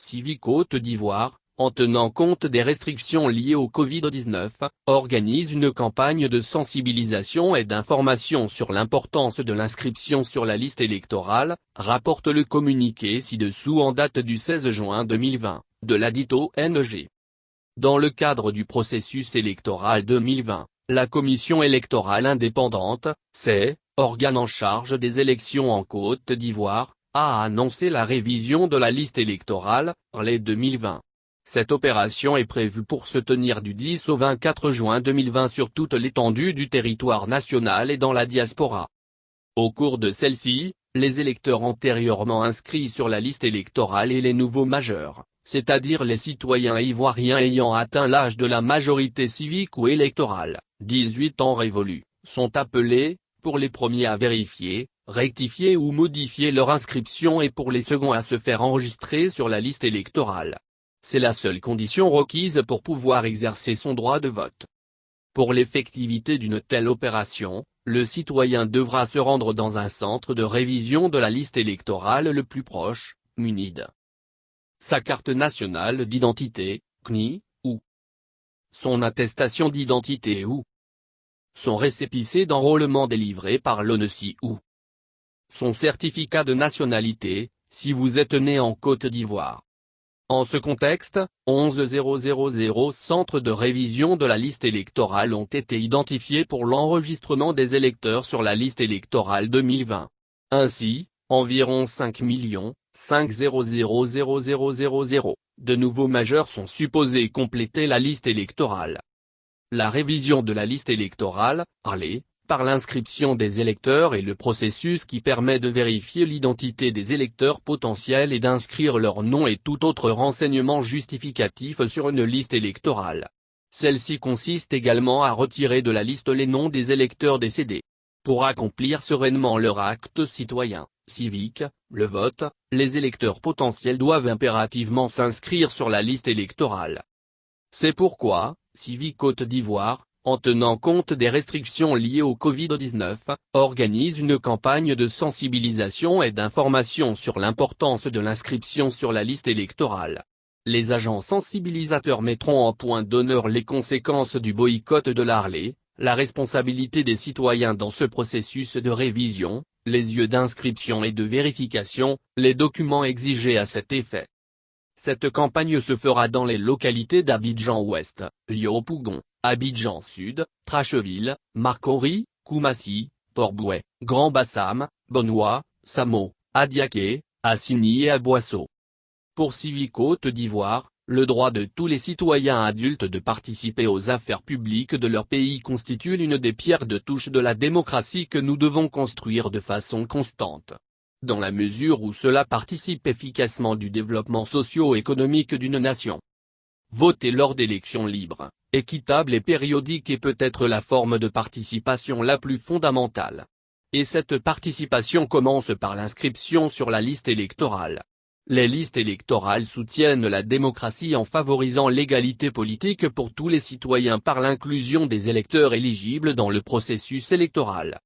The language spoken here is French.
Civi Côte d'Ivoire, en tenant compte des restrictions liées au Covid-19, organise une campagne de sensibilisation et d'information sur l'importance de l'inscription sur la liste électorale, rapporte le communiqué ci-dessous en date du 16 juin 2020, de ladite ONG. Dans le cadre du processus électoral 2020, la Commission électorale indépendante, CEI, organe en charge des élections en Côte d'Ivoire, a annoncé la révision de la liste électorale, RLE 2020. Cette opération est prévue pour se tenir du 10 au 24 juin 2020 sur toute l'étendue du territoire national et dans la diaspora. Au cours de celle-ci, les électeurs antérieurement inscrits sur la liste électorale et les nouveaux majeurs, c'est-à-dire les citoyens ivoiriens ayant atteint l'âge de la majorité civique ou électorale, 18 ans révolus, sont appelés, pour les premiers à vérifier, rectifier ou modifier leur inscription et pour les seconds à se faire enregistrer sur la liste électorale. C'est la seule condition requise pour pouvoir exercer son droit de vote. Pour l'effectivité d'une telle opération, le citoyen devra se rendre dans un centre de révision de la liste électorale le plus proche, muni de sa carte nationale d'identité, CNI, ou son attestation d'identité ou son récépissé d'enrôlement délivré par l'ONECI ou son certificat de nationalité, si vous êtes né en Côte d'Ivoire. En ce contexte, 11 000 centres de révision de la liste électorale ont été identifiés pour l'enregistrement des électeurs sur la liste électorale 2020. Ainsi, environ 5 500 000 de nouveaux majeurs sont supposés compléter la liste électorale. La révision de la liste électorale, RLE, par l'inscription des électeurs est le processus qui permet de vérifier l'identité des électeurs potentiels et d'inscrire leur nom et tout autre renseignement justificatif sur une liste électorale. Celle-ci consiste également à retirer de la liste les noms des électeurs décédés. Pour accomplir sereinement leur acte citoyen, civique, le vote, les électeurs potentiels doivent impérativement s'inscrire sur la liste électorale. C'est pourquoi, Civi Côte d'Ivoire, en tenant compte des restrictions liées au Covid-19, organise une campagne de sensibilisation et d'information sur l'importance de l'inscription sur la liste électorale. Les agents sensibilisateurs mettront en point d'honneur les conséquences du boycott de la RLE, la responsabilité des citoyens dans ce processus de révision, les lieux d'inscription et de vérification, les documents exigés à cet effet. Cette campagne se fera dans les localités d'Abidjan-Ouest, Liopougon, Abidjan-Sud, Tracheville, Marcory, Koumassi, Port-Bouët, Grand-Bassam, Benoît, Samo, Adiaké, Assigny et Aboissau. Pour Civi Côte d'Ivoire, le droit de tous les citoyens adultes de participer aux affaires publiques de leur pays constitue l'une des pierres de touche de la démocratie que nous devons construire de façon constante. Dans la mesure où cela participe efficacement du développement socio-économique d'une nation. Voter lors d'élections libres, équitables et périodiques est peut-être la forme de participation la plus fondamentale. Et cette participation commence par l'inscription sur la liste électorale. Les listes électorales soutiennent la démocratie en favorisant l'égalité politique pour tous les citoyens par l'inclusion des électeurs éligibles dans le processus électoral.